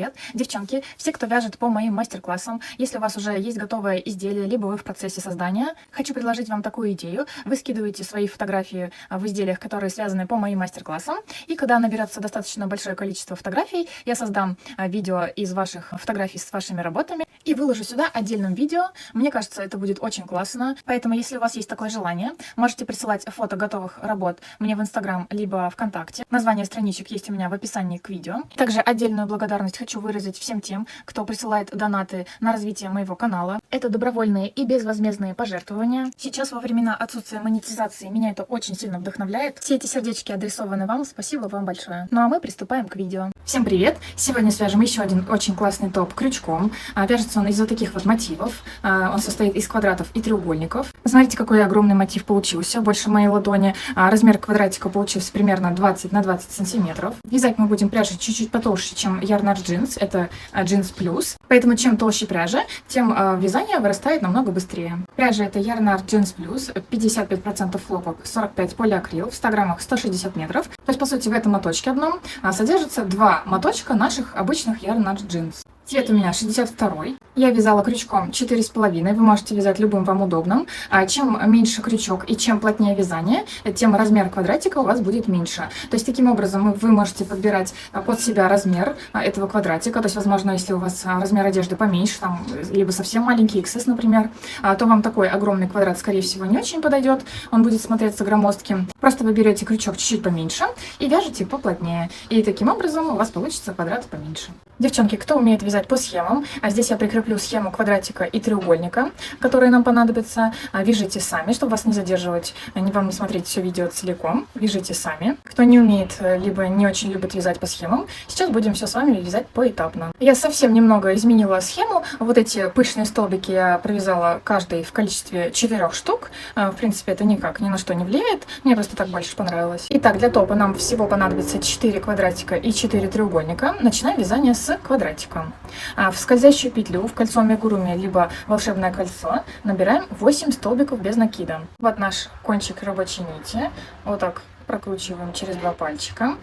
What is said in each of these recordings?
привет! Девчонки, все, кто вяжет по моим мастер-классам, если у вас уже есть готовое изделие, либо вы в процессе создания, хочу предложить вам такую идею. Вы скидываете свои фотографии в изделиях, которые связаны по моим мастер-классам, и когда наберется достаточно большое количество фотографий, я создам видео из ваших фотографий с вашими работами и выложу сюда отдельным видео. Мне кажется, это будет очень классно, поэтому если у вас есть такое желание, можете присылать фото готовых работ мне в Инстаграм, либо ВКонтакте. Название страничек есть у меня в описании к видео. Также отдельную благодарность хочу выразить всем тем, кто присылает донаты на развитие моего канала. Это добровольные и безвозмездные пожертвования. Сейчас во времена отсутствия монетизации меня это очень сильно вдохновляет. Все эти сердечки адресованы вам, спасибо вам большое. Ну а мы приступаем к видео. Всем привет! Сегодня свяжем еще один очень классный топ крючком. Вяжется он из вот таких вот мотивов. Он состоит из квадратов и треугольников. Смотрите, какой огромный мотив получился, больше моей ладони. Размер квадратика получился примерно 20 на 20 сантиметров. Вязать мы будем пряжей чуть-чуть потолще, чем Yarn Art Jeans, это Jeans Plus. Поэтому чем толще пряжа, тем вязание вырастает намного быстрее. Пряжа это Yarn Art Jeans Plus, 55% хлопок, 45 полиакрил, в 100 граммах 160 метров. То есть, по сути, в этом моточке одном содержится два моточка наших обычных Yarn Art Jeans. Цвет у меня 62-й. Я вязала крючком 4,5. Вы можете вязать любым вам удобным. Чем меньше крючок и чем плотнее вязание, тем размер квадратика у вас будет меньше. То есть таким образом вы можете подбирать под себя размер этого квадратика. То есть, возможно, если у вас размер одежды поменьше, там, либо совсем маленький, XS, например, то вам такой огромный квадрат, скорее всего, не очень подойдет. Он будет смотреться громоздким. Просто вы берете крючок чуть-чуть поменьше и вяжете поплотнее. И таким образом у вас получится квадрат поменьше. Девчонки, кто умеет вязать по схемам, здесь я прикреплю схему квадратика и треугольника, которые нам понадобятся. Вяжите сами, чтобы вас не задерживать, вам не смотреть все видео целиком. Вяжите сами. Кто не умеет, либо не очень любит вязать по схемам, сейчас будем все с вами вязать поэтапно. Я совсем немного изменила схему. Вот эти пышные столбики я провязала каждый в количестве 4 штук. В принципе, это никак ни на что не влияет. Мне просто так больше понравилось. Итак, для топа нам всего понадобится 4 квадратика и 4 треугольника. Начинаем вязание с квадратиком. В скользящую петлю, в кольцо амигуруми, либо волшебное кольцо набираем 8 столбиков без накида. Вот наш кончик рабочей нити. Вот так прокручиваем через 2 пальчика.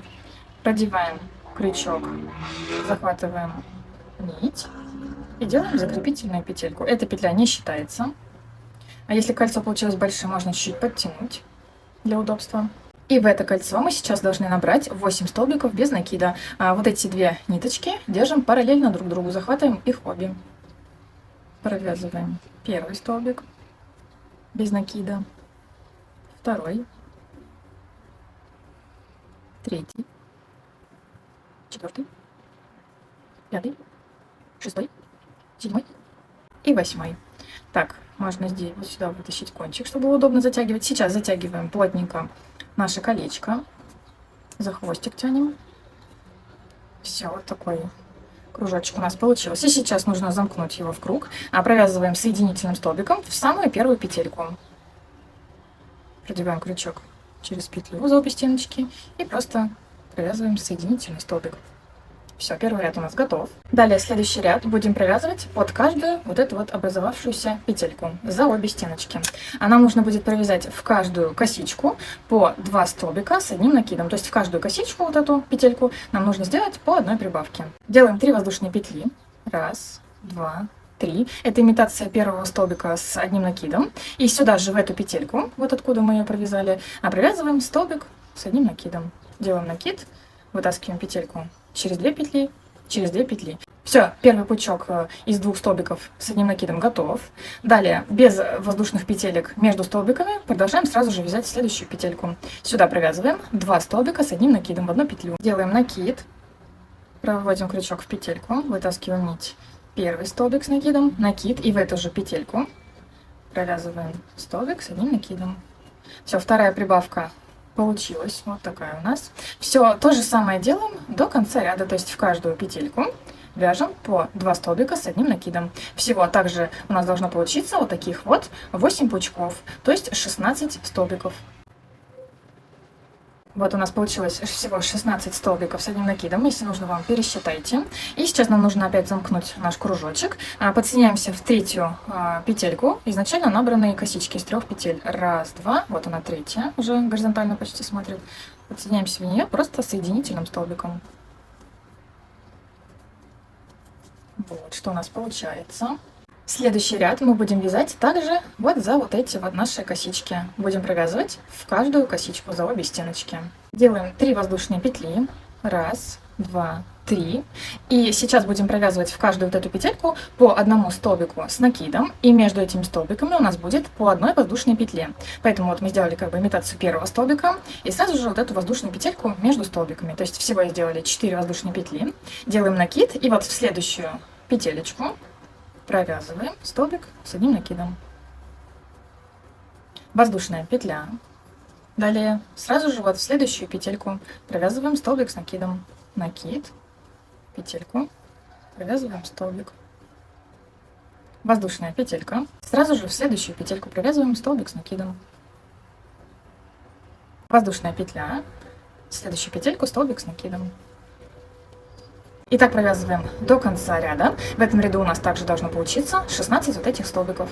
Продеваем крючок, захватываем нить и делаем закрепительную петельку. Эта петля не считается. А если кольцо получилось большим, можно чуть-чуть подтянуть для удобства. И в это кольцо мы сейчас должны набрать 8 столбиков без накида. Вот эти две ниточки держим параллельно друг другу, захватываем их обе. Провязываем первый столбик без накида, второй, третий, четвертый, пятый, шестой, седьмой и восьмой. Так, можно здесь вот сюда вытащить кончик, чтобы было удобно затягивать. Сейчас затягиваем плотненько наше колечко, за хвостик тянем. Все, вот такой кружочек у нас получился. И сейчас нужно замкнуть его в круг. Провязываем соединительным столбиком в самую первую петельку. Продеваем крючок через петлю за обе стеночки и просто провязываем соединительный столбик. Все, первый ряд у нас готов. Далее следующий ряд будем провязывать под каждую вот эту вот образовавшуюся петельку за обе стеночки. А нам нужно будет провязать в каждую косичку по 2 столбика с одним накидом. То есть в каждую косичку, вот эту петельку, нам нужно сделать по одной прибавке. Делаем 3 воздушные петли. 1, 2, 3. Это имитация первого столбика с одним накидом. И сюда же в эту петельку, вот откуда мы ее провязали, провязываем столбик с одним накидом. Делаем накид, вытаскиваем петельку через 2 петли, через 2 петли. Все, первый пучок из 2 столбиков с одним накидом готов. Далее, без воздушных петелек между столбиками, продолжаем сразу же вязать следующую петельку. Сюда провязываем 2 столбика с одним накидом в одну петлю. Делаем накид, проводим крючок в петельку, вытаскиваем нить. Первый столбик с накидом, накид, и в эту же петельку провязываем столбик с одним накидом. Все, вторая прибавка получилась, вот такая у нас. Все то же самое делаем до конца ряда, то есть в каждую петельку вяжем по 2 столбика с одним накидом. Всего также у нас должно получиться вот таких вот 8 пучков, то есть 16 столбиков. Вот у нас получилось всего 16 столбиков с одним накидом. Если нужно вам, пересчитайте. И сейчас нам нужно опять замкнуть наш кружочек. Подсоединяемся в третью петельку. Изначально набранные косички из 3 петель. 1, 2. Вот она третья. Уже горизонтально почти смотрит. Подсоединяемся в нее просто соединительным столбиком. Вот что у нас получается. Следующий ряд мы будем вязать также вот за вот эти вот наши косички. Будем провязывать в каждую косичку за обе стеночки. Делаем 3 воздушные петли. Раз, два, три. И сейчас будем провязывать в каждую вот эту петельку по одному столбику с накидом. И между этими столбиками у нас будет по одной воздушной петле. Поэтому вот мы сделали как бы имитацию первого столбика. И сразу же вот эту воздушную петельку между столбиками. То есть всего сделали 4 воздушные петли. Делаем накид. И вот в следующую петелечку провязываем столбик с одним накидом. Воздушная петля. Далее сразу же вот в следующую петельку провязываем столбик с накидом. Накид, петельку, провязываем столбик. Воздушная петелька. Сразу же в следующую петельку провязываем столбик с накидом. Воздушная петля. В следующую петельку столбик с накидом. И так провязываем до конца ряда. В этом ряду у нас также должно получиться 16 вот этих столбиков.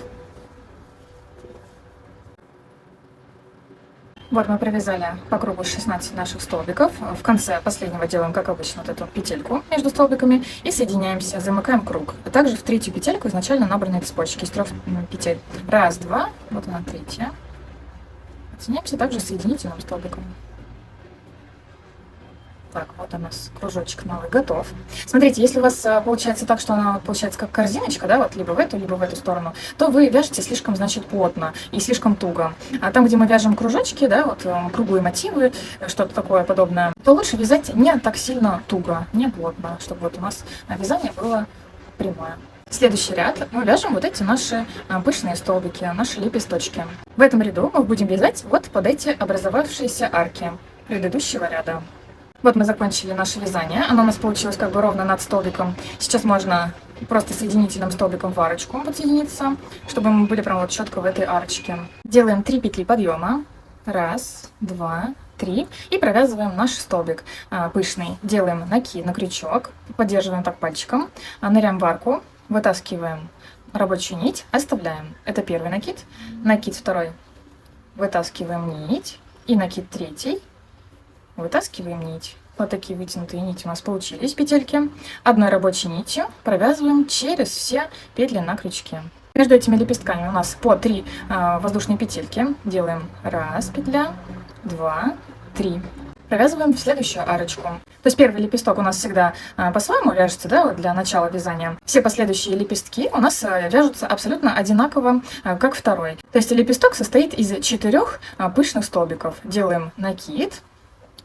Вот мы провязали по кругу 16 наших столбиков. В конце последнего делаем, как обычно, вот эту петельку между столбиками и соединяемся, замыкаем круг. А также в третью петельку изначально набранной цепочки из 3 петель. Раз, два, вот она третья. Соединяемся также соединительным столбиком. Так, вот у нас кружочек новый готов. Смотрите, если у вас получается так, что она получается как корзиночка, да, вот либо в эту сторону, то вы вяжете слишком, значит, плотно и слишком туго. А там, где мы вяжем кружочки, да, вот круглые мотивы, что-то такое подобное, то лучше вязать не так сильно туго, не плотно, чтобы вот у нас вязание было прямое. Следующий ряд мы вяжем вот эти наши пышные столбики, наши лепесточки. В этом ряду мы будем вязать вот под эти образовавшиеся арки предыдущего ряда. Вот мы закончили наше вязание. Оно у нас получилось как бы ровно над столбиком. Сейчас можно просто соединительным столбиком в арочку подсоединиться, чтобы мы были прям вот четко в этой арочке. Делаем 3 петли подъема. Раз, два, три. И провязываем наш столбик пышный. Делаем накид на крючок. Поддерживаем так пальчиком. Ныряем в арку. Вытаскиваем рабочую нить. Оставляем. Это первый накид. Накид второй. Вытаскиваем нить. И накид третий. Вытаскиваем нить. Вот такие вытянутые нити у нас получились, петельки. Одной рабочей нитью провязываем через все петли на крючке. Между этими лепестками у нас по 3 воздушные петельки. Делаем раз петля, два, три. Провязываем в следующую арочку. То есть первый лепесток у нас всегда по-своему вяжется, да, вот для начала вязания. Все последующие лепестки у нас вяжутся абсолютно одинаково, как второй. То есть лепесток состоит из 4 пышных столбиков. Делаем накид.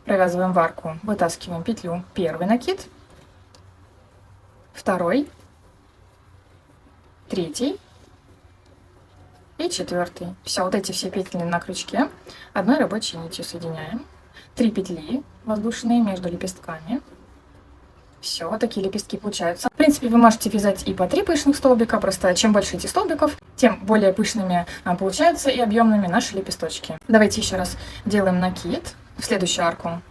Провязываем в арку, вытаскиваем петлю, первый накид, второй, третий и четвертый. Все, вот эти все петли на крючке одной рабочей нитью соединяем. 3 петли воздушные между лепестками. Все, вот такие лепестки получаются. В принципе, вы можете вязать и по 3 пышных столбика, просто чем больше эти столбиков, тем более пышными получаются и объемными наши лепесточки. Давайте еще раз делаем накид. В следующую арку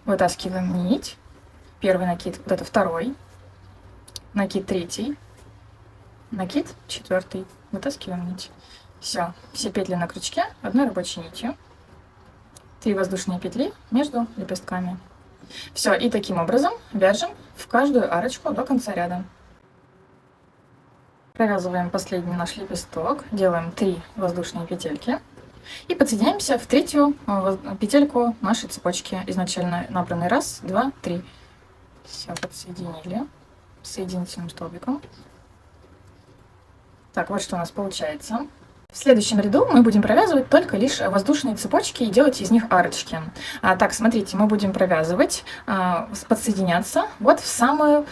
вытаскиваем нить. Первый накид, вот это второй. Накид третий. Накид четвертый. Вытаскиваем нить. Все петли на крючке одной рабочей нитью. 3 воздушные петли между лепестками. Все, и таким образом вяжем в каждую арочку до конца ряда. Провязываем последний наш лепесток. Делаем 3 воздушные петельки. И подсоединяемся в третью петельку нашей цепочки, изначально набранной. Раз, два, три. Все, подсоединили соединительным столбиком. Так, вот что у нас получается. В следующем ряду мы будем провязывать только лишь воздушные цепочки и делать из них арочки. Так, смотрите, мы будем провязывать, подсоединяться вот в самый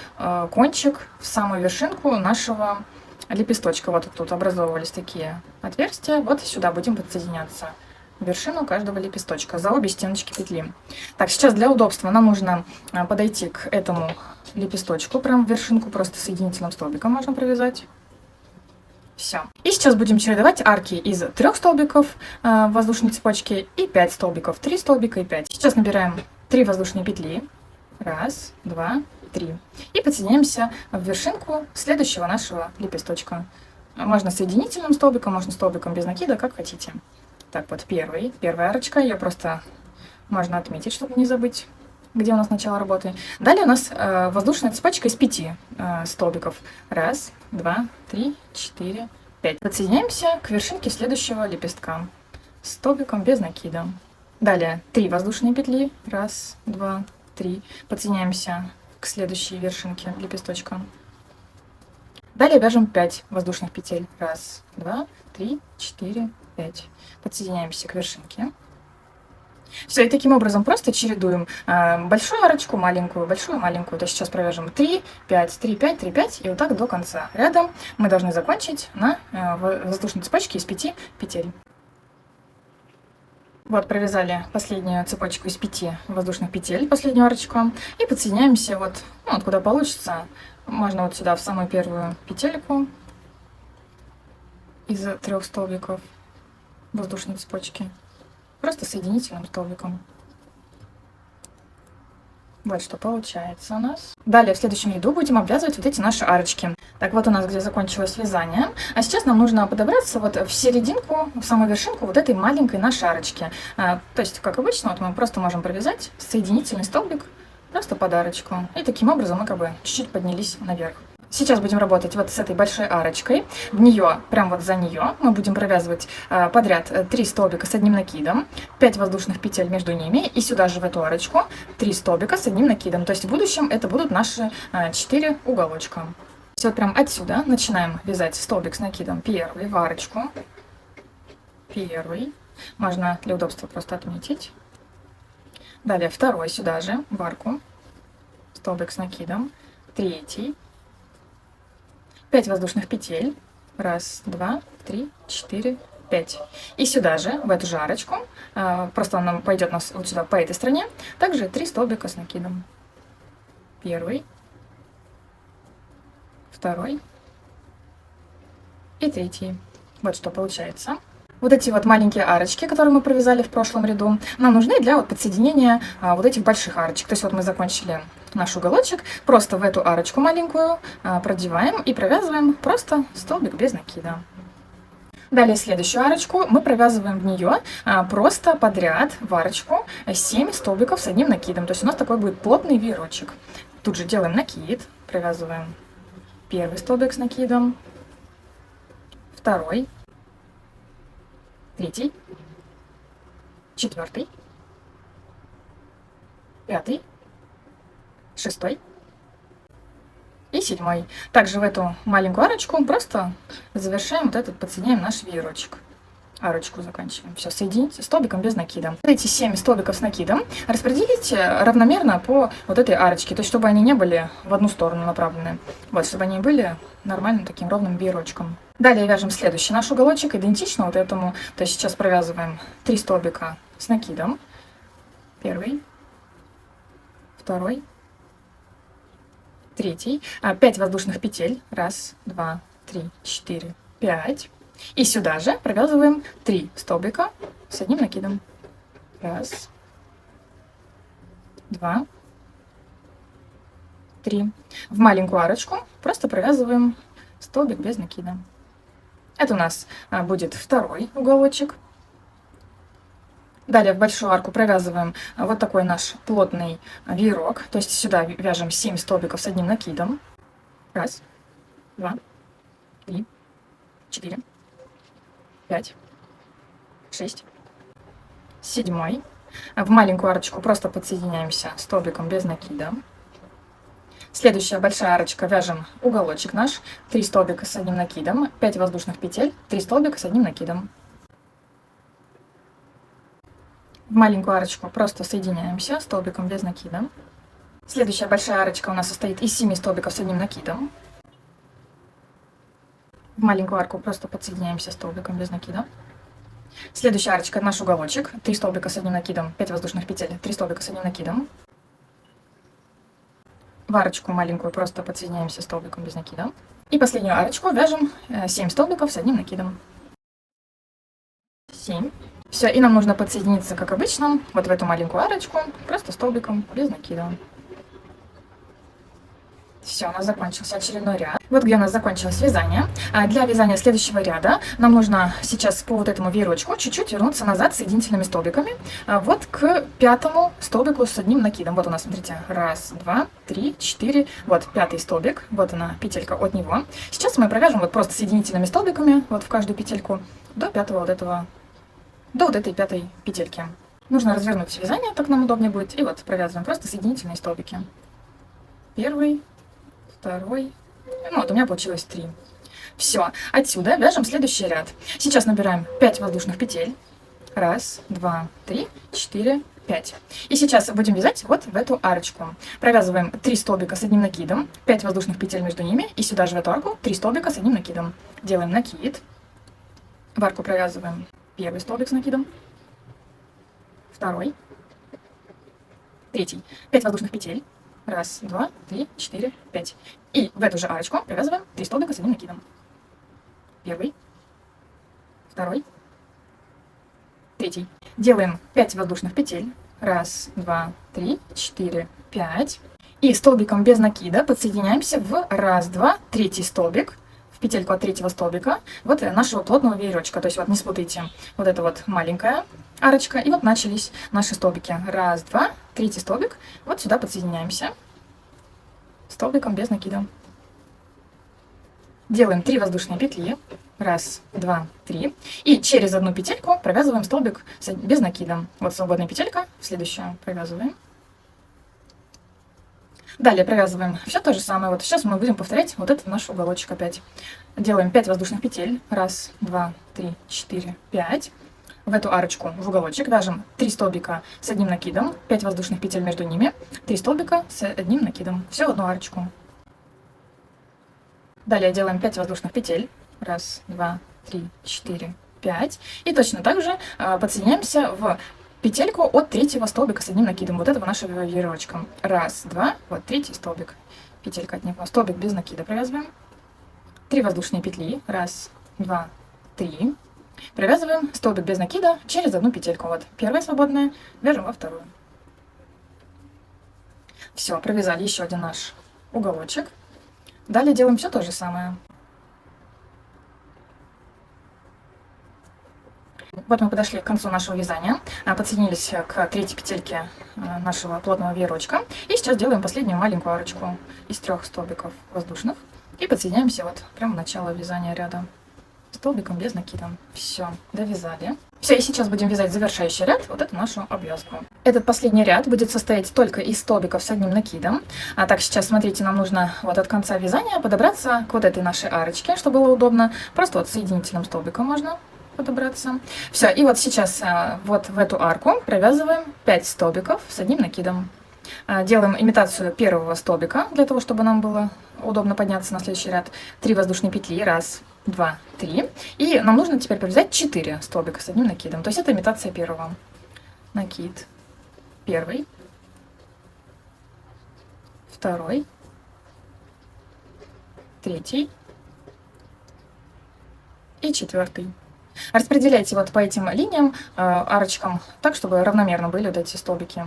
кончик, в самую вершинку нашего лепесточка. Вот тут образовывались такие отверстия. Вот сюда будем подсоединяться в вершину каждого лепесточка за обе стеночки петли. Так, сейчас для удобства нам нужно подойти к этому лепесточку, прям в вершинку, просто соединительным столбиком можно провязать. Все. И сейчас будем чередовать арки из 3 столбиков воздушной цепочки и 5 столбиков. 3 столбика и 5. Сейчас набираем 3 воздушные петли. Раз, два, 3. И подсоединяемся в вершинку следующего нашего лепесточка. Можно соединительным столбиком, можно столбиком без накида, как хотите. Так, вот первая арочка, ее просто можно отметить, чтобы не забыть. где у нас начало работы. Далее у нас воздушная цепочка из 5 столбиков. Раз, два, три, четыре, 5. Подсоединяемся к вершинке следующего лепестка столбиком без накида. Далее 3 воздушные петли. Раз, два, три. Подсоединяемся к следующей вершинке лепесточка. Далее вяжем 5 воздушных петель. Раз, два, три, четыре, 5. Подсоединяемся к вершинке. Все, и таким образом просто чередуем большую арочку, большую, маленькую. То есть сейчас провяжем 3, 5, 3, 5, 3, 5, и вот так до конца. Рядом мы должны закончить на воздушной цепочке из 5 петель. Вот, провязали последнюю цепочку из 5 воздушных петель, последнюю арочку, и подсоединяемся вот куда получится. Можно вот сюда, в самую первую петельку из 3 столбиков воздушной цепочки. Просто соединительным столбиком. Вот что получается у нас. Далее в следующем ряду будем обвязывать вот эти наши арочки. Так, вот у нас где закончилось вязание. А сейчас нам нужно подобраться вот в серединку, в самую вершинку вот этой маленькой нашей арочки. То есть, как обычно, вот мы просто можем провязать соединительный столбик просто под арочку. И таким образом мы как бы чуть-чуть поднялись наверх. Сейчас будем работать вот с этой большой арочкой. В нее, прям вот за нее, мы будем провязывать подряд 3 столбика с одним накидом, 5 воздушных петель между ними, и сюда же в эту арочку 3 столбика с одним накидом. То есть в будущем это будут наши 4 уголочка. Все, вот прям отсюда начинаем вязать столбик с накидом первый в арочку. Первый. Можно для удобства просто отметить. Далее второй сюда же в арку. Столбик с накидом. Третий. 5 воздушных петель. Раз, два, три, четыре, 5. И сюда же, в эту же арочку, просто он нам пойдет нас вот сюда по этой стороне, также 3 столбика с накидом. Первый, второй и третий. Вот что получается. Вот эти вот маленькие арочки, которые мы провязали в прошлом ряду, нам нужны для вот подсоединения вот этих больших арочек. То есть вот мы закончили наш уголочек, просто в эту арочку маленькую продеваем и провязываем просто столбик без накида. Далее следующую арочку мы провязываем в нее просто подряд в арочку 7 столбиков с одним накидом. То есть у нас такой будет плотный веерочек. Тут же делаем накид, провязываем первый столбик с накидом, второй, третий, четвертый, пятый, шестой и 7. Также в эту маленькую арочку просто завершаем вот этот, подсоединяем наш веерочек. Арочку заканчиваем. Все, соедините столбиком без накида. Эти 7 столбиков с накидом распределите равномерно по вот этой арочке, то есть чтобы они не были в одну сторону направлены. Вот, чтобы они были нормальным таким ровным веерочком. Далее вяжем следующий наш уголочек, идентично вот этому. То есть сейчас провязываем 3 столбика с накидом. Первый, второй, третий. 5 воздушных петель. Раз, два, три, четыре, 5. И сюда же провязываем 3 столбика с одним накидом. Раз, два, 3. В маленькую арочку просто провязываем столбик без накида. Это у нас будет второй уголочек. Далее в большую арку провязываем вот такой наш плотный веерок. То есть сюда вяжем 7 столбиков с одним накидом. Раз, два, три, 4, 5, 6, 7. В маленькую арочку просто подсоединяемся столбиком без накида. Следующая большая арочка, вяжем уголочек наш, 3 столбика с одним накидом, 5 воздушных петель, 3 столбика с одним накидом. В маленькую арочку просто соединяемся столбиком без накида. Следующая большая арочка у нас состоит из 7 столбиков с одним накидом. В маленькую арку просто подсоединяемся столбиком без накида. Следующая арочка, наш уголочек, 3 столбика с одним накидом, 5 воздушных петель, 3 столбика с одним накидом. В арочку маленькую просто подсоединяемся столбиком без накида. И последнюю арочку вяжем 7 столбиков с одним накидом. 7. Все, и нам нужно подсоединиться, как обычно, вот в эту маленькую арочку, просто столбиком без накида. Все, у нас закончился очередной ряд. Вот где у нас закончилось вязание. Для вязания следующего ряда нам нужно сейчас по вот этому веерочку чуть-чуть вернуться назад соединительными столбиками. Вот к пятому столбику с одним накидом. Вот у нас, смотрите, раз, два, три, четыре. Вот пятый столбик. Вот она, петелька от него. Сейчас мы провяжем вот просто соединительными столбиками вот в каждую петельку до пятого вот этого, до вот этой пятой петельки. Нужно развернуть вязание, так нам удобнее будет. И вот провязываем просто соединительные столбики. Первый, второй. Ну вот у меня получилось 3. Все, отсюда вяжем следующий ряд. Сейчас набираем 5 воздушных петель. Раз, два, три, четыре, 5. И сейчас будем вязать вот в эту арочку. Провязываем 3 столбика с одним накидом, 5 воздушных петель между ними, и сюда же в эту арку 3 столбика с одним накидом. Делаем накид. В арку провязываем первый столбик с накидом, второй, третий. 5 воздушных петель. Раз, два, три, четыре, 5. И в эту же арочку провязываем 3 столбика с одним накидом. Первый, второй, третий. Делаем 5 воздушных петель. Раз, два, три, четыре, 5. И столбиком без накида подсоединяемся в раз, два, третий столбик, в петельку от третьего столбика, вот нашего плотного веерочка. То есть вот не спутайте, вот это вот маленькая арочка, и вот начались наши столбики. Раз, два, третий столбик, вот сюда подсоединяемся столбиком без накида. Делаем 3 воздушные петли. Раз, два, три. И через одну петельку провязываем столбик без накида. Вот свободная петелька, в следующую провязываем. Далее провязываем все то же самое. Вот сейчас мы будем повторять вот этот наш уголочек опять. Делаем 5 воздушных петель. Раз, два, три, четыре, 5. В эту арочку, в уголочек, вяжем 3 столбика с одним накидом, 5 воздушных петель между ними, 3 столбика с одним накидом. Все в одну арочку. Далее делаем 5 воздушных петель. Раз, два, три, четыре, 5. И точно так же подсоединяемся в петельку от третьего столбика с одним накидом. Вот этого нашего веерочка. Раз, два, вот третий столбик. Петелька от него. Столбик без накида провязываем. 3 воздушные петли. Раз, два, три. Провязываем столбик без накида через одну петельку. Вот первая свободная, вяжем во вторую. Все, провязали еще один наш уголочек. Далее делаем все то же самое. Вот мы подошли к концу нашего вязания, подсоединились к третьей петельке нашего плотного веерочка. И сейчас делаем последнюю маленькую арочку из 3 столбиков воздушных. И подсоединяемся вот прямо в начало вязания ряда столбиком без накида. Все, довязали. Все, и сейчас будем вязать завершающий ряд, вот эту нашу обвязку. Этот последний ряд будет состоять только из столбиков с одним накидом. А так, сейчас, смотрите, нам нужно вот от конца вязания подобраться к вот этой нашей арочке, чтобы было удобно. Просто вот соединительным столбиком можно подобраться. Все, и вот сейчас вот в эту арку провязываем 5 столбиков с одним накидом. Делаем имитацию первого столбика, для того, чтобы нам было удобно подняться на следующий ряд. 3 воздушные петли. Раз, два, три. И нам нужно теперь провязать 4 столбика с одним накидом. То есть это имитация первого. Накид. Первый. Второй. Третий. И 4. Распределяйте вот по этим линиям, арочкам, так, чтобы равномерно были вот эти столбики.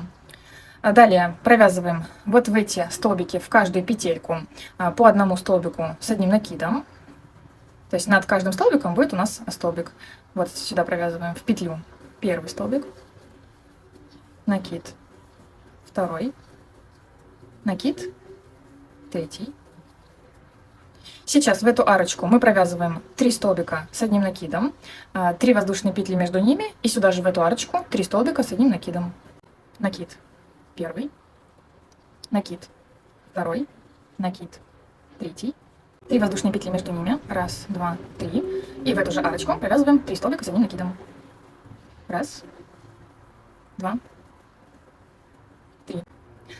Далее провязываем вот в эти столбики в каждую петельку по одному столбику с одним накидом. То есть над каждым столбиком будет у нас столбик. Вот сюда провязываем в петлю первый столбик, накид, второй, накид, третий. Сейчас в эту арочку мы провязываем 3 столбика с одним накидом, 3 воздушные петли между ними, и сюда же в эту арочку 3 столбика с одним накидом. Накид первый, накид второй, накид третий, 3 воздушные петли между ними, раз, два, три, и в эту же арочку провязываем 3 столбика с одним накидом. Раз, два, три.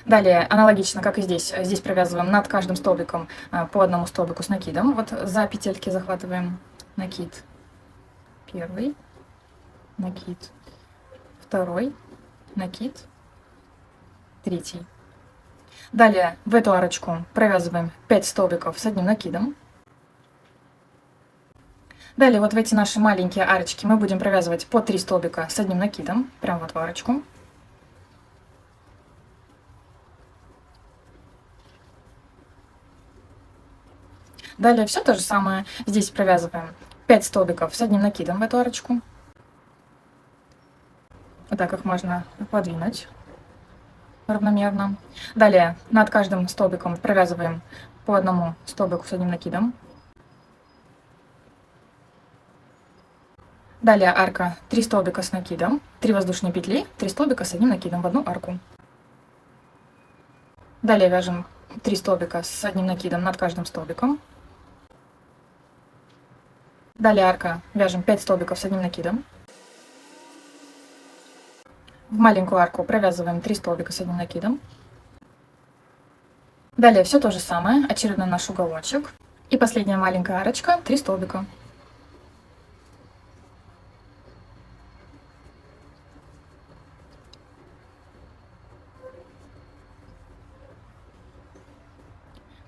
Далее, аналогично, как и здесь, здесь провязываем над каждым столбиком по одному столбику с накидом. Вот за петельки захватываем накид первый, накид второй, накид третий. Далее в эту арочку провязываем 5 столбиков с одним накидом. Далее вот в эти наши маленькие арочки мы будем провязывать по 3 столбика с одним накидом, прямо вот в арочку. Далее все то же самое. Здесь провязываем 5 столбиков с одним накидом в эту арочку. Вот так их можно подвинуть равномерно. Далее над каждым столбиком провязываем по одному столбику с одним накидом. Далее арка 3 столбика с накидом, 3 воздушные петли, 3 столбика с одним накидом в одну арку. Далее вяжем 3 столбика с одним накидом над каждым столбиком. Далее арка, вяжем 5 столбиков с одним накидом. В маленькую арку провязываем 3 столбика с одним накидом. Далее все то же самое, очередной наш уголочек. И последняя маленькая арочка, 3 столбика.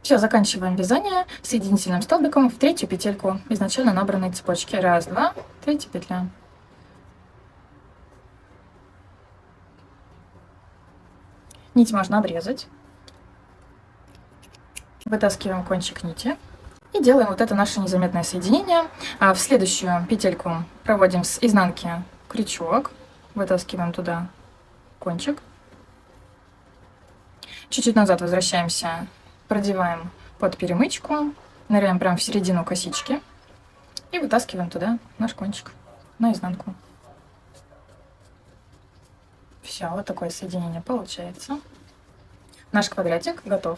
Все, заканчиваем вязание соединительным столбиком в третью петельку изначально набранной цепочки. Раз, два, третья петля. Нить можно обрезать. Вытаскиваем кончик нити и делаем вот это наше незаметное соединение. А в следующую петельку проводим с изнанки крючок, вытаскиваем туда кончик. Чуть-чуть назад возвращаемся, продеваем под перемычку, ныряем прямо в середину косички и вытаскиваем туда наш кончик на изнанку. Все, вот такое соединение получается. Наш квадратик готов.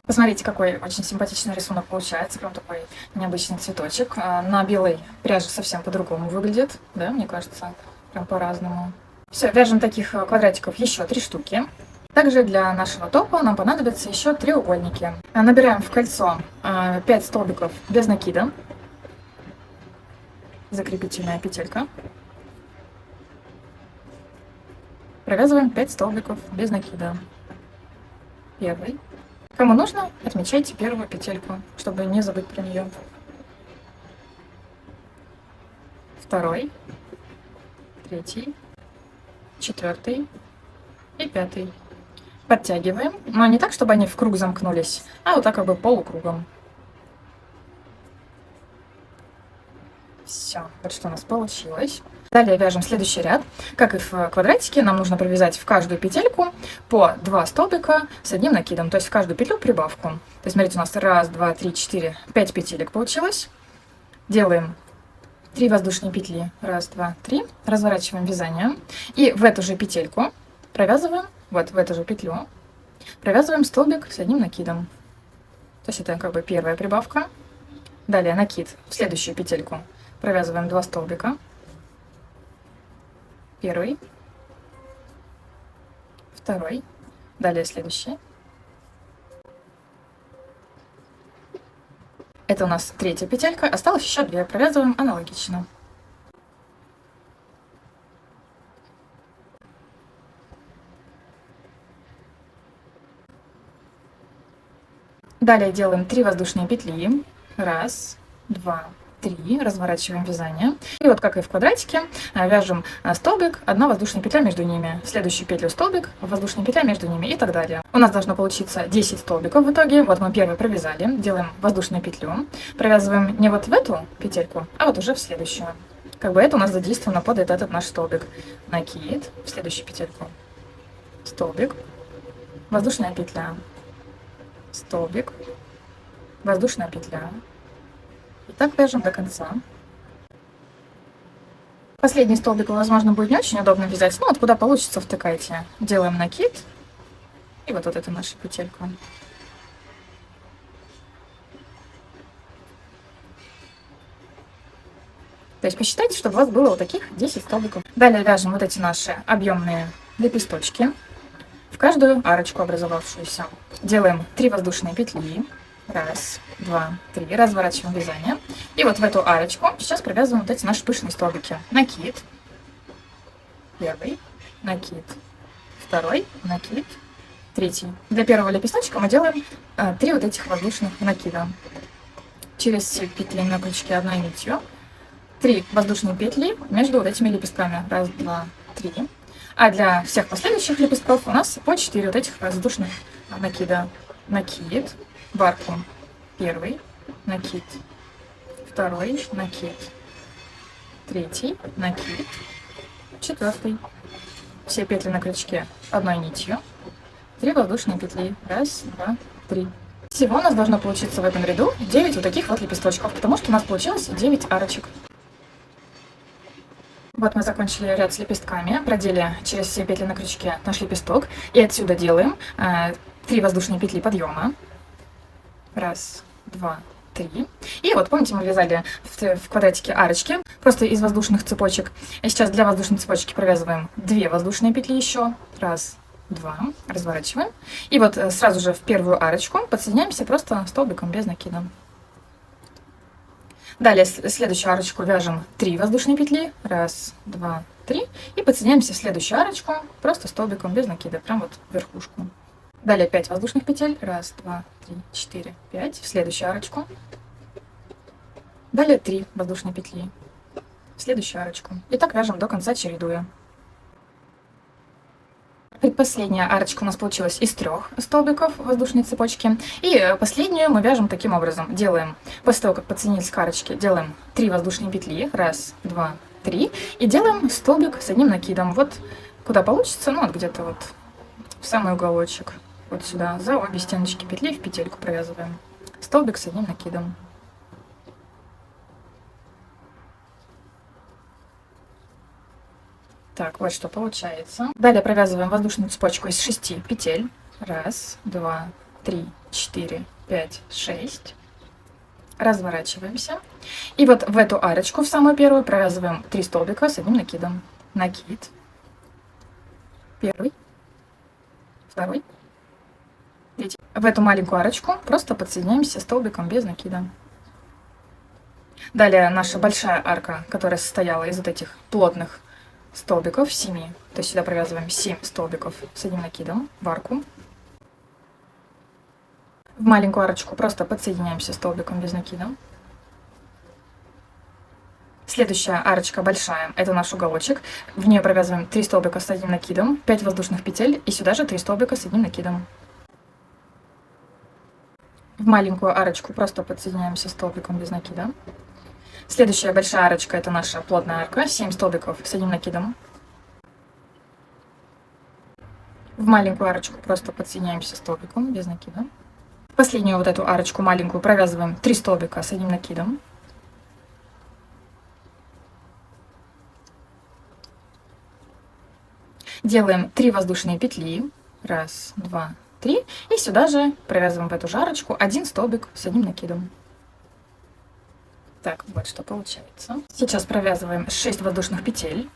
Посмотрите, какой очень симпатичный рисунок получается. Прям такой необычный цветочек. На белой пряже совсем по-другому выглядит. Да, мне кажется, прям по-разному. Все, вяжем таких квадратиков еще 3 штуки. Также для нашего топа нам понадобятся еще треугольники. Набираем в кольцо 5 столбиков без накида. Закрепительная петелька. Провязываем 5 столбиков без накида. Первый. Кому нужно, отмечайте первую петельку, чтобы не забыть про нее. Второй, третий, четвертый и пятый. Подтягиваем, но не так, чтобы они в круг замкнулись, а вот так как бы полукругом. Все, вот что у нас получилось. Далее вяжем следующий ряд. Как и в квадратике, нам нужно провязать в каждую петельку по 2 столбика с одним накидом, то есть в каждую петлю прибавку. То есть смотрите, у нас 1, 2, 3, 4, 5 петелек получилось. Делаем 3 воздушные петли, 1, 2, 3, разворачиваем вязание и в эту же петельку провязываем, вот в эту же петлю, провязываем столбик с одним накидом. То есть это как бы первая прибавка. Далее накид в следующую петельку провязываем 2 столбика. Первый, второй, далее следующий. Это у нас третья петелька, осталось еще 2, провязываем аналогично. Далее делаем 3 воздушные петли, 1, 2, 3, разворачиваем вязание. И вот как и в квадратике, вяжем столбик, 1 воздушная петля между ними, в следующую петлю столбик, воздушная петля между ними и так далее. У нас должно получиться 10 столбиков в итоге. Вот мы первый провязали, делаем воздушную петлю, провязываем не вот в эту петельку, а вот уже в следующую. Как бы это у нас задействовано под этот наш столбик. Накид, в следующую петельку, столбик, воздушная петля, столбик, воздушная петля. И так вяжем до конца. Последний столбик, возможно, будет не очень удобно вязать, но вот куда получится, втыкайте. Делаем накид. И вот эту нашу петельку. То есть посчитайте, чтобы у вас было вот таких 10 столбиков. Далее вяжем вот эти наши объемные лепесточки в каждую арочку образовавшуюся. Делаем 3 воздушные петли. 1, 2, 3. Разворачиваем вязание. И вот в эту арочку сейчас провязываем вот эти наши пышные столбики. Накид. Первый. Накид. Второй. Накид. Третий. Для первого лепесточка мы делаем 3 вот этих воздушных накида. Через все петли на крючке одной нитью. 3 воздушные петли между вот этими лепестками. 1, 2, 3. А для всех последующих лепестков у нас по 4 вот этих воздушных накида. Накид в арку первый, накид, второй накид, третий накид, четвертый. Все петли на крючке одной нитью. 3 воздушные петли. Раз, два, три. Всего у нас должно получиться в этом ряду 9 вот таких вот лепесточков, потому что у нас получилось 9 арочек. Вот мы закончили ряд с лепестками, продели через все петли на крючке наш лепесток, и отсюда делаем 3 воздушные петли подъема. Раз, два, три. И вот, помните, мы вязали в квадратике арочки, просто из воздушных цепочек. И сейчас для воздушной цепочки провязываем 2 воздушные петли еще. Раз, два. Разворачиваем. И вот сразу же в первую арочку подсоединяемся просто столбиком без накида. Далее следующую арочку вяжем 3 воздушные петли. Раз, два, три. И подсоединяемся в следующую арочку просто столбиком без накида, прям вот в верхушку. Далее 5 воздушных петель. Раз, два, три, 4, 5. В следующую арочку. Далее 3 воздушные петли. В следующую арочку. И так вяжем до конца, чередуя. Предпоследняя арочка у нас получилась из 3 столбиков воздушной цепочки. И последнюю мы вяжем таким образом. Делаем, после того, как подсоединились к арочке, делаем 3 воздушные петли. Раз, два, три. И делаем столбик с одним накидом. Вот куда получится, ну вот где-то вот в самый уголочек. Вот сюда, за обе стеночки петли в петельку провязываем. Столбик с одним накидом. Так, вот что получается. Далее провязываем воздушную цепочку из 6 петель. Раз, два, три, 4, 5, 6. Разворачиваемся. И вот в эту арочку, в самую первую, провязываем 3 столбика с одним накидом. Накид. Первый. Второй. Третий. В эту маленькую арочку просто подсоединяемся столбиком без накида. Далее наша большая арка, которая состояла из вот этих плотных столбиков 7. То есть сюда провязываем 7 столбиков с одним накидом в арку. В маленькую арочку просто подсоединяемся столбиком без накида. Следующая арочка большая, это наш уголочек. В нее провязываем 3 столбика с одним накидом, 5 воздушных петель и сюда же 3 столбика с одним накидом. В маленькую арочку просто подсоединяемся столбиком без накида. Следующая большая арочка, это наша плотная арка, 7 столбиков с одним накидом. В маленькую арочку просто подсоединяемся столбиком без накида. В последнюю вот эту арочку маленькую провязываем 3 столбика с одним накидом. Делаем 3 воздушные петли. Раз, два, три. И сюда же провязываем в эту же арочку 1 столбик с одним накидом. Так, вот что получается. Сейчас провязываем 6 воздушных петель.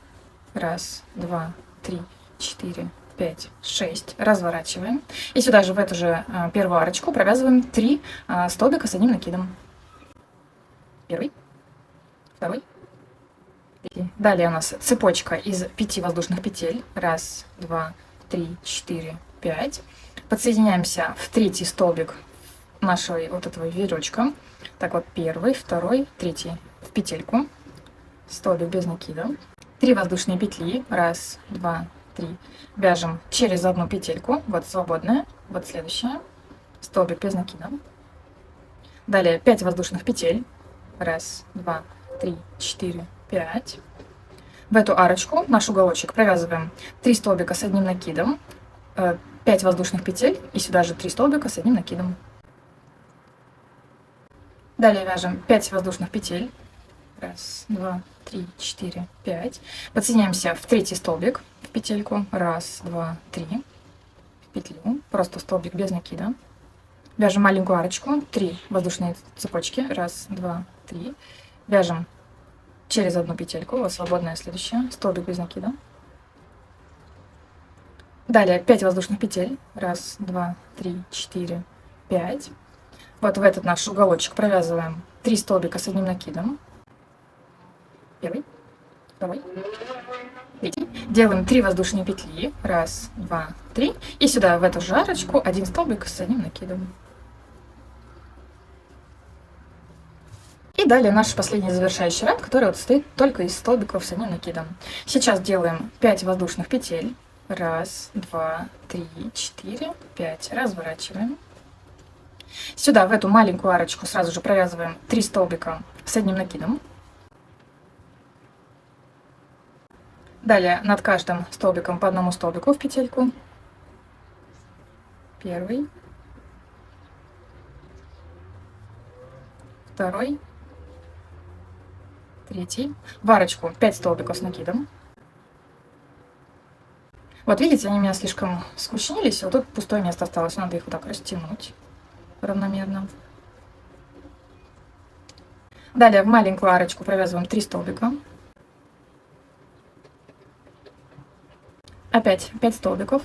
Раз, два, три, 4, 5, 6. Разворачиваем. И сюда же в эту же первую арочку провязываем 3 столбика с одним накидом. Первый, второй, третий. Далее у нас цепочка из 5 воздушных петель. Раз, два, три, 4, 5. Подсоединяемся в третий столбик нашего вот этого веревочка. Так вот, первый, второй, третий в петельку. Столбик без накида. 3 воздушные петли. Раз, два, три. Вяжем через одну петельку. Вот свободная. Вот следующая. Столбик без накида. Далее 5 воздушных петель. Раз, два, три, 4, 5. В эту арочку, наш уголочек, провязываем 3 столбика с одним накидом. 5 воздушных петель. И сюда же 3 столбика с одним накидом. Далее вяжем 5 воздушных петель. Раз, два, три, 4, 5. Подсоединяемся в третий столбик в петельку. Раз, два, три. В петлю. Просто столбик без накида. Вяжем маленькую арочку. 3 воздушные цепочки. Раз, два, три. Вяжем через одну петельку. Вот свободная следующая. Столбик без накида. Далее 5 воздушных петель. Раз, два, три, 4, 5. Вот в этот наш уголочек провязываем 3 столбика с одним накидом. Первый, второй, третий. Делаем 3 воздушные петли. Раз, два, три. И сюда в эту же арочку 1 столбик с одним накидом. И далее наш последний завершающий ряд, который вот состоит только из столбиков с одним накидом. Сейчас делаем 5 воздушных петель. Раз, два, три, 4, 5. Разворачиваем. Сюда, в эту маленькую арочку, сразу же провязываем 3 столбика с одним накидом. Далее над каждым столбиком по одному столбику в петельку. Первый, второй, третий. В арочку 5 столбиков с накидом. Вот видите, они у меня слишком скучнились, вот тут пустое место осталось, надо их вот так растянуть равномерно. Далее в маленькую арочку провязываем 3 столбика. Опять 5 столбиков.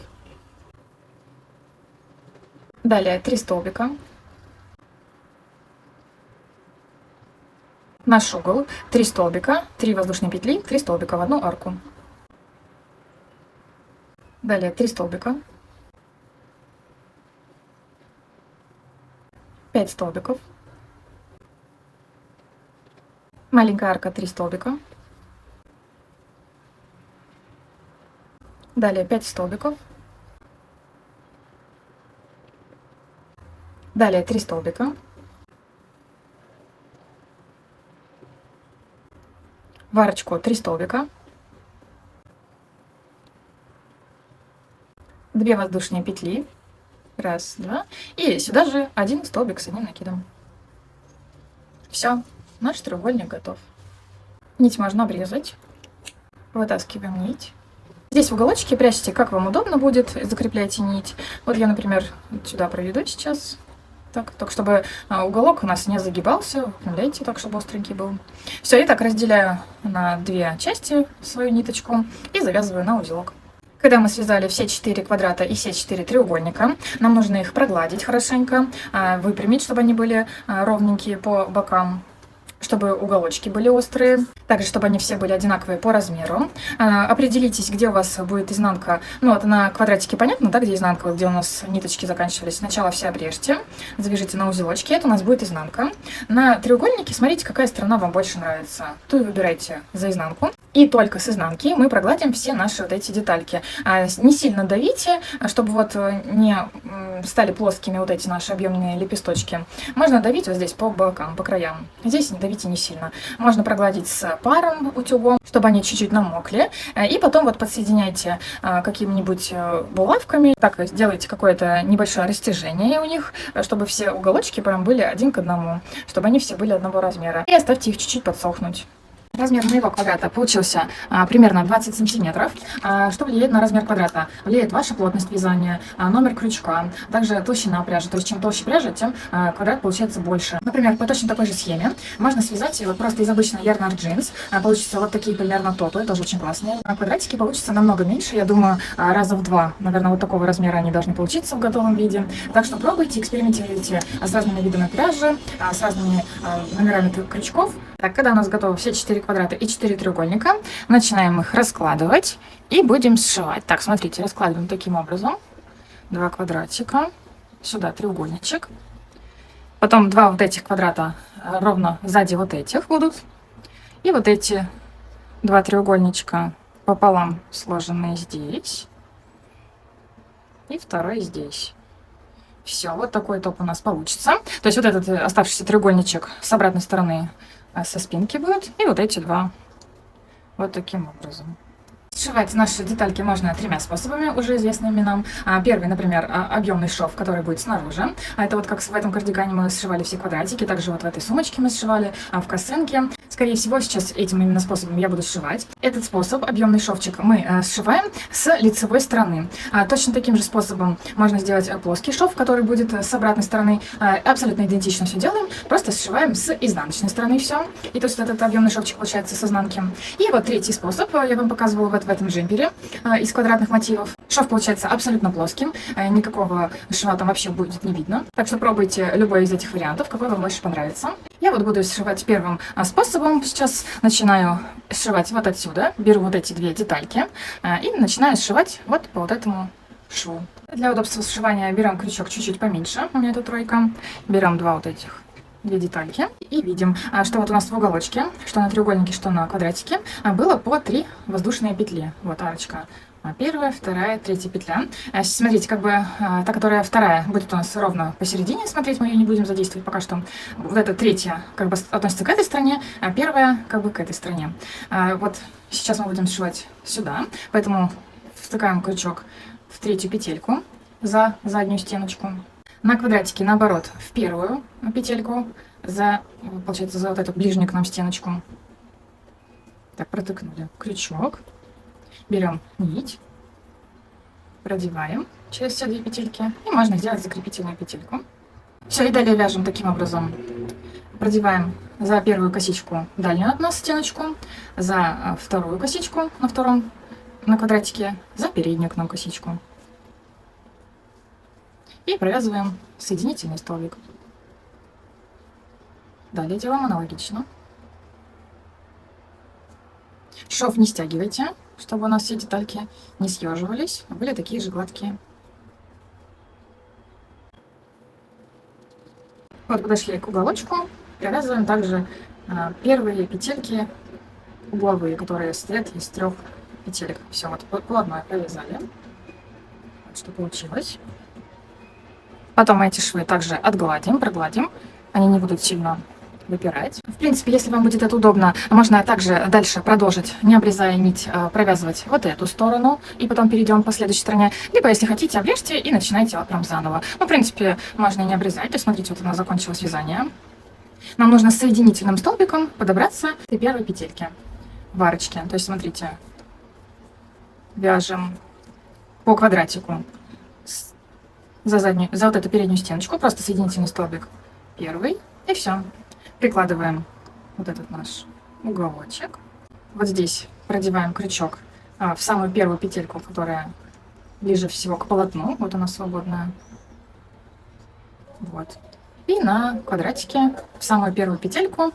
Далее 3 столбика. Наш угол 3 столбика, 3 воздушные петли, 3 столбика в одну арку. Далее 3 столбика. 5 столбиков. Маленькая арка 3 столбика. Далее 5 столбиков. Далее 3 столбика. В арочку 3 столбика. 2 воздушные петли. Раз, два. И сюда же 1 столбик с одним накидом. Все, наш треугольник готов. Нить можно обрезать. Вытаскиваем нить. Здесь в уголочке прячьте, как вам удобно будет, закрепляйте нить. Вот я, например, сюда проведу сейчас. Так, только чтобы уголок у нас не загибался, выпрямляйте так, чтобы остренький был. Все, и так разделяю на 2 части свою ниточку и завязываю на узелок. Когда мы связали все 4 квадрата и все 4 треугольника, нам нужно их прогладить хорошенько, выпрямить, чтобы они были ровненькие по бокам, чтобы уголочки были острые, также чтобы они все были одинаковые по размеру. Определитесь, где у вас будет изнанка. Ну вот на квадратике понятно, да, где изнанка, вот где у нас ниточки заканчивались. Сначала все обрежьте, завяжите на узелочки, это у нас будет изнанка. На треугольнике смотрите, какая сторона вам больше нравится. Ту и выбирайте за изнанку. И только с изнанки мы прогладим все наши вот эти детальки. Не сильно давите, чтобы вот не стали плоскими вот эти наши объемные лепесточки. Можно давить вот здесь по бокам, по краям. Здесь давите не сильно. Можно прогладить с паром утюгом, чтобы они чуть-чуть намокли. И потом вот подсоединяйте какими-нибудь булавками. Так, сделайте какое-то небольшое растяжение у них, чтобы все уголочки прям были 1 к 1, чтобы они все были одного размера. И оставьте их чуть-чуть подсохнуть. Размер моего квадрата получился примерно 20 сантиметров. Что влияет на размер квадрата? Влияет ваша плотность вязания, номер крючка, также толщина пряжи. То есть чем толще пряжа, тем квадрат получается больше. Например, по точно такой же схеме можно связать вот просто из обычной ярнард джинс. Получится вот такие примерно топы, тоже очень классные. А квадратики получится намного меньше, я думаю, раза в 2. Наверное, вот такого размера они должны получиться в готовом виде. Так что пробуйте, экспериментируйте с разными видами пряжи, с разными номерами крючков. Так, когда у нас готовы все 4 квадрата и 4 треугольника, начинаем их раскладывать и будем сшивать. Так, смотрите, раскладываем таким образом. 2 квадратика, сюда треугольничек. Потом 2 вот этих квадрата ровно сзади вот этих будут. И вот эти 2 треугольничка пополам сложенные здесь. И второй здесь. Все, вот такой топ у нас получится. То есть вот этот оставшийся треугольничек с обратной стороны со спинки будет. И вот эти 2 вот таким образом. Сшивать наши детальки можно 3 способами, уже известными нам. Первый, например, объемный шов, который будет снаружи. Это вот как в этом кардигане мы сшивали все квадратики, также вот в этой сумочке мы сшивали, в косынке. Скорее всего, сейчас этим именно способом я буду сшивать. Этот способ, объемный шовчик, мы сшиваем с лицевой стороны. Точно таким же способом можно сделать плоский шов, который будет с обратной стороны. Абсолютно идентично все делаем, просто сшиваем с изнаночной стороны все. И то есть этот объемный шовчик получается с изнанки. И вот третий способ, я вам показывала в этом джемпере из квадратных мотивов. Шов получается абсолютно плоским, никакого шва там вообще будет не видно. Так что пробуйте любой из этих вариантов, какой вам больше понравится. Я вот буду сшивать первым способом. Сейчас начинаю сшивать вот отсюда. Беру вот эти 2 детальки и начинаю сшивать вот по вот этому шву. Для удобства сшивания берем крючок чуть-чуть поменьше. У меня тут 3. Берем 2 вот этих 2 детальки и видим, что вот у нас в уголочке, что на треугольнике, что на квадратике, было по 3 воздушные петли. Вот арочка Первая, вторая, третья петля. Смотрите, как бы та, которая вторая, будет у нас ровно посередине смотреть, мы ее не будем задействовать пока что. Вот эта третья как бы относится к этой стороне, а первая как бы к этой стороне. Вот сейчас мы будем сшивать сюда, поэтому втыкаем крючок в третью петельку за заднюю стеночку. На квадратике, наоборот, в первую петельку, получается, за вот эту ближнюю к нам стеночку. Так, протыкнули крючок. Берем нить, продеваем через все 2 петельки, и можно сделать закрепительную петельку. Все, и далее вяжем таким образом. Продеваем за первую косичку дальнюю от нас стеночку, за вторую косичку на квадратике, за переднюю к нам косичку. И провязываем соединительный столбик. Далее делаем аналогично. Шов не стягивайте, чтобы у нас все детальки не съеживались, а были такие же гладкие. Вот подошли к уголочку, провязываем также первые петельки угловые, которые состоят из 3 петелек. Все, вот по одной провязали. Вот что получилось. Потом эти швы также отгладим, прогладим, они не будут сильно выпирать. В принципе, если вам будет это удобно, можно также дальше продолжить, не обрезая нить, провязывать вот эту сторону, и потом перейдем по следующей стороне. Либо, если хотите, обрежьте и начинайте вот прям заново. Ну, в принципе, можно и не обрезать. То есть, смотрите, вот у нас закончилось вязание. Нам нужно с соединительным столбиком подобраться к первой петельке в арочке. То есть, смотрите, вяжем по квадратику за вот эту переднюю стеночку, просто соединительный столбик первый, и все. Прикладываем вот этот наш уголочек. Вот здесь продеваем крючок в самую первую петельку, которая ближе всего к полотну. Вот она свободная. Вот. И на квадратике в самую первую петельку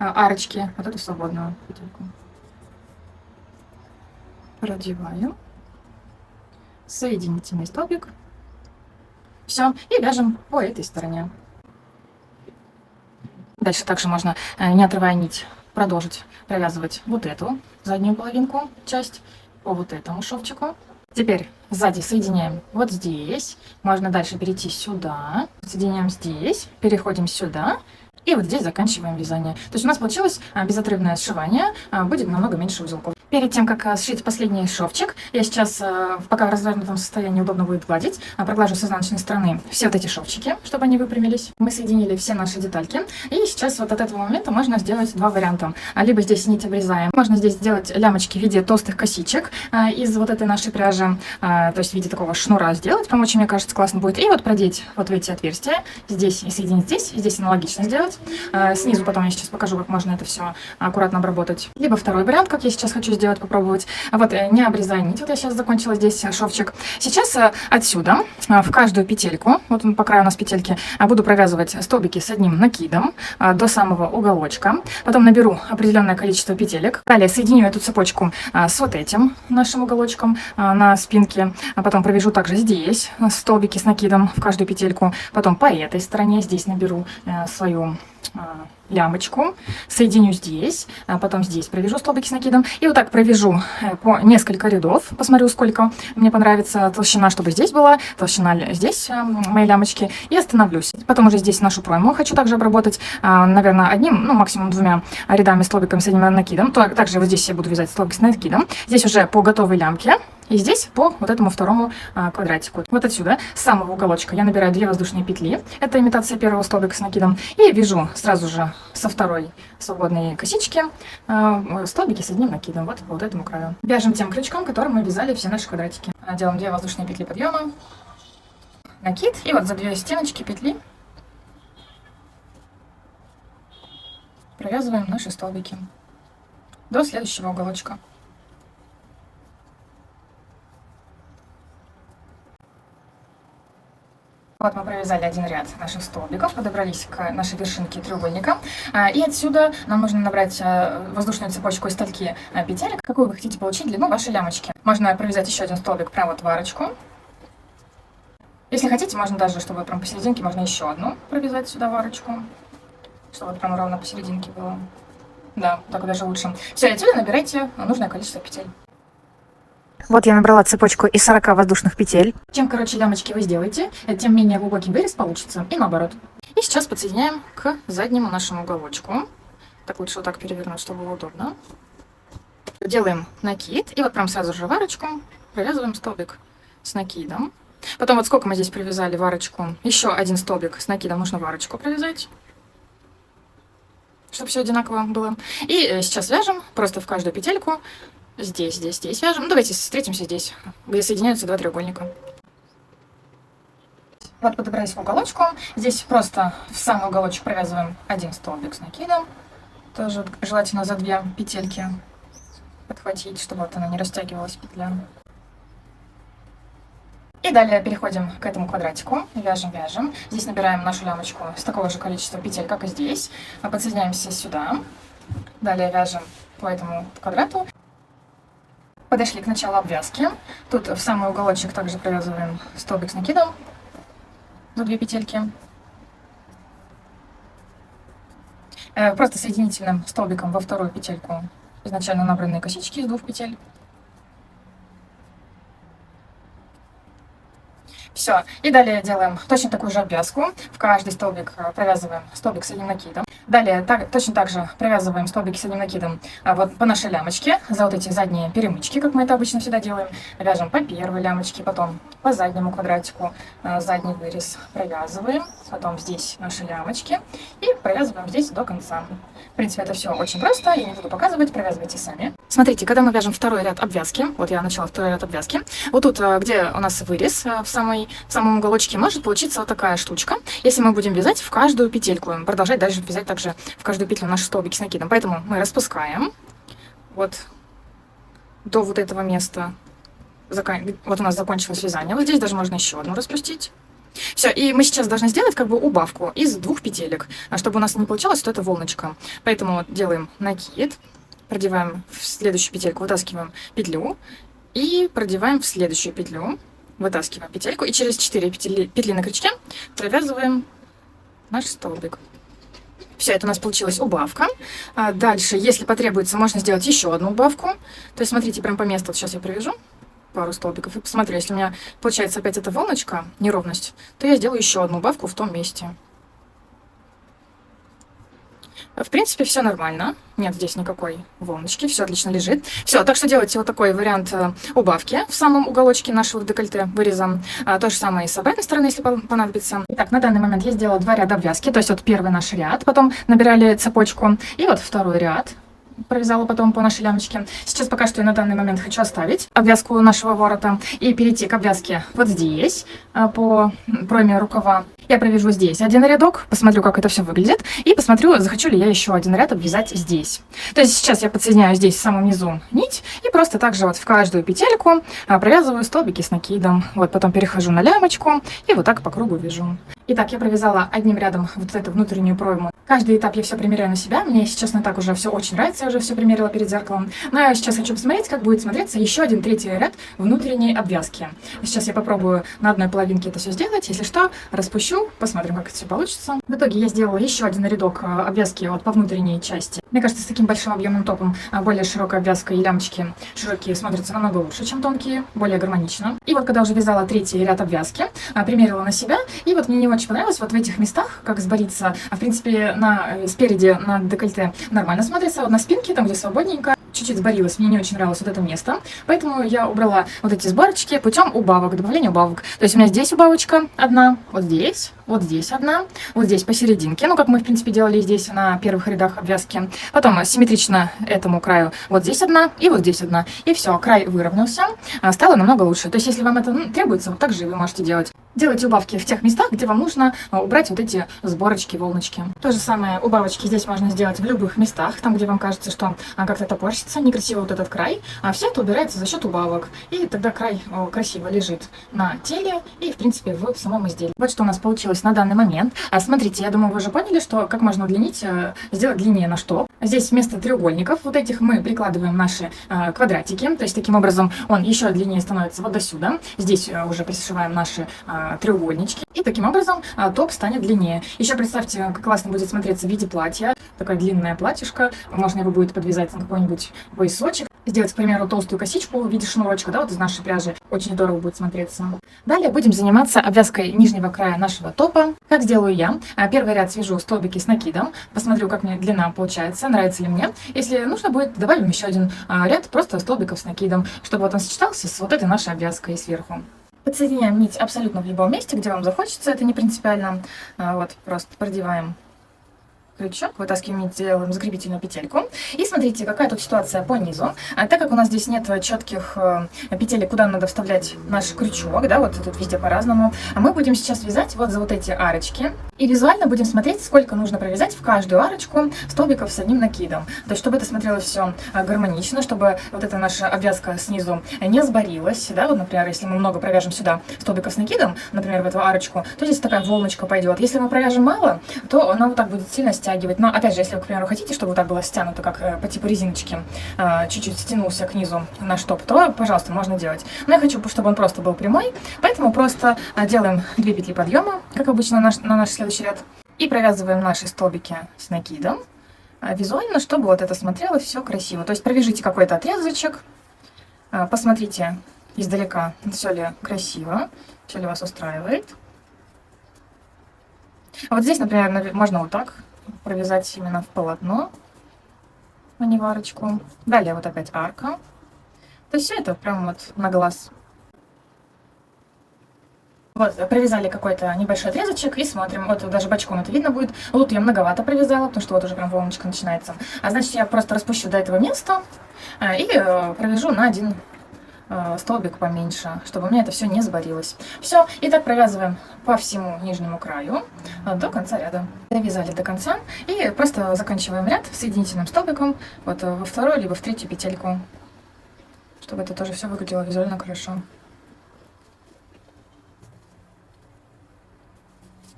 арочки, вот эту свободную петельку. Продеваем. Соединительный столбик. Все. И вяжем по этой стороне. Дальше также можно, не отрывая нить, продолжить провязывать вот эту заднюю половинку, часть по вот этому шовчику. Теперь сзади соединяем вот здесь. Можно дальше перейти сюда. Соединяем здесь, переходим сюда. И вот здесь заканчиваем вязание. То есть у нас получилось безотрывное сшивание, будет намного меньше узелков. Перед тем, как сшить последний шовчик, я сейчас, пока в развернутом состоянии удобно будет гладить, проглажу с изнаночной стороны все вот эти шовчики, чтобы они выпрямились. Мы соединили все наши детальки. И сейчас вот от этого момента можно сделать 2 варианта. Либо здесь нить обрезаем. Можно здесь сделать лямочки в виде толстых косичек из вот этой нашей пряжи. То есть в виде такого шнура сделать. Помочь, мне кажется, классно будет. И вот продеть вот в эти отверстия. Здесь и соединить здесь. И здесь аналогично сделать. Снизу потом я сейчас покажу, как можно это все аккуратно обработать. Либо второй вариант, как я сейчас хочу сделать, попробовать. Вот, не обрезая нить. Вот я сейчас закончила здесь шовчик. Сейчас отсюда в каждую петельку, вот по краю у нас петельки, буду провязывать столбики с одним накидом до самого уголочка. Потом наберу определенное количество петелек. Далее соединю эту цепочку с вот этим нашим уголочком на спинке. Потом провяжу также здесь столбики с накидом в каждую петельку. Потом по этой стороне здесь наберу свою лямочку, соединю здесь, потом здесь провяжу столбики с накидом, и вот так провяжу по несколько рядов, посмотрю, сколько мне понравится толщина, чтобы здесь была, толщина здесь моей лямочки, и остановлюсь. Потом уже здесь нашу пройму хочу также обработать, наверное, одним, ну, максимум 2 рядами столбиками с одним накидом. Также вот здесь я буду вязать столбики с накидом, здесь уже по готовой лямке. И здесь по вот этому второму квадратику. Вот отсюда, с самого уголочка, я набираю 2 воздушные петли. Это имитация первого столбика с накидом. И вяжу сразу же со второй свободной косички столбики с одним накидом. Вот по вот этому краю. Вяжем тем крючком, которым мы вязали все наши квадратики. Делаем 2 воздушные петли подъема, накид. И вот за 2 стеночки петли провязываем наши столбики до следующего уголочка. Вот мы провязали один ряд наших столбиков, подобрались к нашей вершинке треугольника. И отсюда нам нужно набрать воздушную цепочку из стольки петелек, какую вы хотите получить длину вашей лямочки. Можно провязать еще один столбик прямо вот в арочку. Если хотите, можно даже, чтобы прям посерединке, можно еще одну провязать сюда в арочку, чтобы вот прям ровно посерединке было. Да, так даже лучше. Все, и отсюда набирайте нужное количество петель. Вот я набрала цепочку из 40 воздушных петель. Чем короче лямочки вы сделаете, тем менее глубокий вырез получится, и наоборот. И сейчас подсоединяем к заднему нашему уголочку. Так лучше вот так перевернуть, чтобы было удобно. Делаем накид, и вот прям сразу же в арочку провязываем столбик с накидом. Потом вот сколько мы здесь провязали в арочку, еще один столбик с накидом нужно в арочку провязать, чтобы все одинаково было. И сейчас вяжем просто в каждую петельку. Здесь вяжем. Ну, давайте встретимся здесь, где соединяются два треугольника. Вот подобрались к уголочку. Здесь просто в самый уголочек провязываем один столбик с накидом. Тоже желательно за 2 петельки подхватить, чтобы вот она не растягивалась, петля. И далее переходим к этому квадратику. Вяжем. Здесь набираем нашу лямочку с такого же количества петель, как и здесь. Подсоединяемся сюда. Далее вяжем по этому квадрату. Подошли к началу обвязки. Тут в самый уголочек также провязываем столбик с накидом за 2 петельки. Просто соединительным столбиком во вторую петельку изначально набранные косички из 2 петель. Все. И далее делаем точно такую же обвязку. В каждый столбик провязываем столбик с одним накидом. Далее точно так же провязываем столбики с одним накидом вот по нашей лямочке за вот эти задние перемычки, как мы это обычно всегда делаем. Вяжем по первой лямочке, потом по заднему квадратику задний вырез провязываем, потом здесь наши лямочки и провязываем здесь до конца. В принципе, это все очень просто, я не буду показывать, провязывайте сами. Смотрите, когда мы вяжем второй ряд обвязки, вот я начала второй ряд обвязки, вот тут, где у нас вырез в самом уголочке, может получиться вот такая штучка, если мы будем вязать в каждую петельку, продолжать дальше вязать также в каждую петлю наши столбики с накидом. Поэтому мы распускаем вот до вот этого места. Вот у нас закончилось вязание. Вот здесь даже можно еще одну распустить. Все, и мы сейчас должны сделать как бы убавку из 2 петелек, чтобы у нас не получалось вот эта волночка. Поэтому вот делаем накид, продеваем в следующую петельку, вытаскиваем петлю и продеваем в следующую петлю, вытаскиваем петельку и через 4 петли на крючке провязываем наш столбик. Все, это у нас получилась убавка. Дальше, если потребуется, можно сделать еще одну убавку. То есть, смотрите, прям по месту, вот сейчас я привяжу пару столбиков и посмотрю, если у меня получается опять эта волночка, неровность, то я сделаю еще одну убавку в том месте. В принципе, все нормально. Нет здесь никакой волночки, все отлично лежит. Все, так что делайте вот такой вариант убавки в самом уголочке нашего декольте выреза. То же самое и с обратной стороны, если понадобится. Итак, на данный момент я сделала 2 ряда обвязки, то есть вот первый наш ряд, потом набирали цепочку, и вот второй ряд провязала потом по нашей лямочке. Сейчас пока что я на данный момент хочу оставить обвязку нашего ворота и перейти к обвязке вот здесь, по пройме рукава. Я провяжу здесь один рядок, посмотрю, как это все выглядит, и посмотрю, захочу ли я еще один ряд обвязать здесь. То есть сейчас я подсоединяю здесь в самом низу нить и просто также вот в каждую петельку провязываю столбики с накидом. Вот потом перехожу на лямочку и вот так по кругу вяжу. Итак, я провязала одним рядом вот эту внутреннюю пройму. Каждый этап я все примеряю на себя. Мне, если честно, так уже все очень нравится. Я уже все примерила перед зеркалом. Но я сейчас хочу посмотреть, как будет смотреться еще один третий ряд внутренней обвязки. Сейчас я попробую на одной половинке это все сделать. Если что, распущу, посмотрим, как это все получится. В итоге я сделала еще один рядок обвязки вот по внутренней части. Мне кажется, с таким большим объемным топом более широкая обвязка и лямочки широкие смотрятся намного лучше, чем тонкие, более гармонично. И вот когда уже вязала третий ряд обвязки, примерила на себя, и вот мне не очень понравилось вот в этих местах, как сбориться. В принципе, спереди на декольте нормально смотрится, вот на спинке, там где свободненько, чуть-чуть сборилась, мне не очень нравилось вот это место, поэтому я убрала вот эти сборочки путем убавок, добавления убавок. То есть у меня здесь убавочка одна, вот здесь одна, вот здесь посерединке, ну как мы в принципе делали здесь на первых рядах обвязки. Потом симметрично этому краю вот здесь одна и вот здесь одна. И все, край выровнялся, стало намного лучше. То есть если вам это требуется, вот так же вы можете делать. Делайте убавки в тех местах, где вам нужно убрать вот эти сборочки, волночки. То же самое убавочки здесь можно сделать в любых местах, там где вам кажется, что как-то топорщится, некрасиво вот этот край. Все это убирается за счет убавок. И тогда край красиво лежит на теле и в принципе в самом изделии. Вот что у нас получилось на данный момент. Смотрите, я думаю, вы уже поняли, что как можно удлинить, сделать длиннее на что. Здесь вместо треугольников вот этих мы прикладываем наши квадратики. То есть таким образом он еще длиннее становится вот до сюда. Здесь уже пришиваем наши треугольнички. И таким образом топ станет длиннее. Еще представьте, как классно будет смотреться в виде платья. Такое длинное платьишко. Можно его будет подвязать на какой-нибудь поясочек. сделать, к примеру, толстую косичку в виде шнурочка, да, вот из нашей пряжи. Очень здорово будет смотреться. Далее будем заниматься обвязкой нижнего края нашего топа. Как сделаю я? Первый ряд свяжу столбики с накидом. Посмотрю, как мне длина получается, нравится ли мне. Если нужно будет, добавим еще один ряд просто столбиков с накидом, чтобы вот он сочетался с вот этой нашей обвязкой сверху. Подсоединяем нить абсолютно в любом месте, где вам захочется, это не принципиально. Вот, просто продеваем крючок, вытаскиваем нить, делаем закрепительную петельку. И смотрите, какая тут ситуация по низу. Так как у нас здесь нет четких петель, куда надо вставлять наш крючок, да, вот тут везде по-разному, мы будем сейчас вязать вот за вот эти арочки. И визуально будем смотреть, сколько нужно провязать в каждую арочку столбиков с одним накидом. То есть, чтобы это смотрелось все гармонично, чтобы вот эта наша обвязка снизу не сборилась, да, вот, например, если мы много провяжем сюда столбиков с накидом, например, в эту арочку, то здесь такая волночка пойдет. Если мы провяжем мало, то она вот так будет сильно стягивать. Но, опять же, если вы, к примеру, хотите, чтобы вот так было стянуто, как по типу резиночки, чуть-чуть стянулся к низу наш топ, то, пожалуйста, можно делать. Но я хочу, чтобы он просто был прямой, поэтому просто делаем 2 петли подъема, как обычно на наш следующий ряд, и провязываем наши столбики с накидом визуально, чтобы вот это смотрелось все красиво. То есть провяжите какой-то отрезочек, посмотрите издалека, все ли красиво, все ли вас устраивает. А вот здесь, например, можно вот так провязать именно в полотно, а не в арочку. Далее вот опять арка. То есть все это прям вот на глаз. Вот, провязали какой-то небольшой отрезочек и смотрим. Вот даже бочком это видно будет. Лут я многовато провязала, потому что вот уже прям волночка начинается. А значит, я просто распущу до этого места и провяжу на один столбик поменьше, чтобы у меня это все не сборилось. Все, и так провязываем по всему нижнему краю до конца ряда. Довязали до конца и просто заканчиваем ряд соединительным столбиком вот во вторую либо в третью петельку, чтобы это тоже все выглядело визуально хорошо.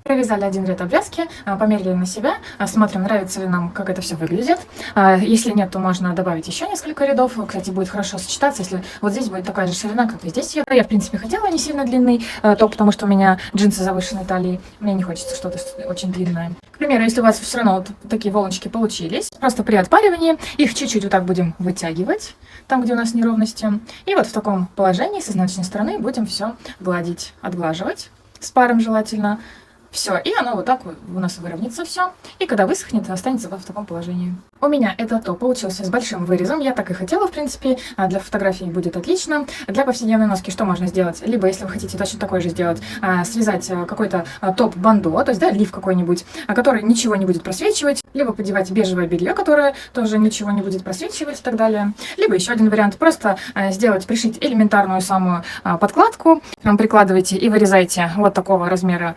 Провязали один ряд обвязки, померили на себя, смотрим, нравится ли нам, как это все выглядит. Если нет, то можно добавить еще несколько рядов. Кстати, будет хорошо сочетаться, если вот здесь будет такая же ширина, как и здесь. Я, в принципе, хотела не сильно длинный топ, потому что у меня джинсы завышенной талии. Мне не хочется что-то очень длинное. К примеру, если у вас все равно вот такие волночки получились, просто при отпаривании их чуть-чуть вот так будем вытягивать, там, где у нас неровности. И вот в таком положении с изнаночной стороны будем все гладить, отглаживать с паром желательно. Все, и оно вот так у нас выровняется все. И когда высохнет, останется вот в таком положении. У меня этот топ получился с большим вырезом. Я так и хотела, в принципе. Для фотографий будет отлично. Для повседневной носки что можно сделать? Либо, если вы хотите точно такой же сделать, связать какой-то топ-бандо, то есть, да, лиф какой-нибудь, который ничего не будет просвечивать. Либо подевать бежевое белье, которое тоже ничего не будет просвечивать и так далее. Либо еще один вариант. Просто пришить элементарную самую подкладку. Прикладывайте и вырезайте вот такого размера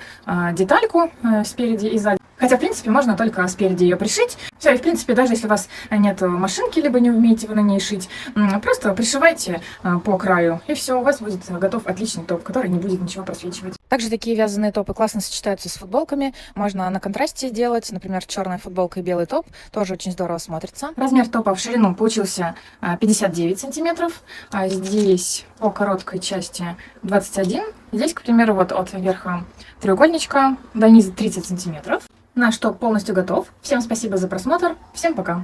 детальку спереди и сзади. Хотя, в принципе, можно только спереди ее пришить. Все, и, в принципе, даже если у вас нет машинки, либо не умеете вы на ней шить, просто пришивайте по краю, и все, у вас будет готов отличный топ, который не будет ничего просвечивать. Также такие вязаные топы классно сочетаются с футболками. Можно на контрасте делать, например, черная футболка и белый топ. Тоже очень здорово смотрится. Размер топа в ширину получился 59 сантиметров. А здесь по короткой части 21. Здесь, к примеру, вот от верха треугольничка до низа 30 сантиметров. Наш топ полностью готов. Всем спасибо за просмотр. Всем пока!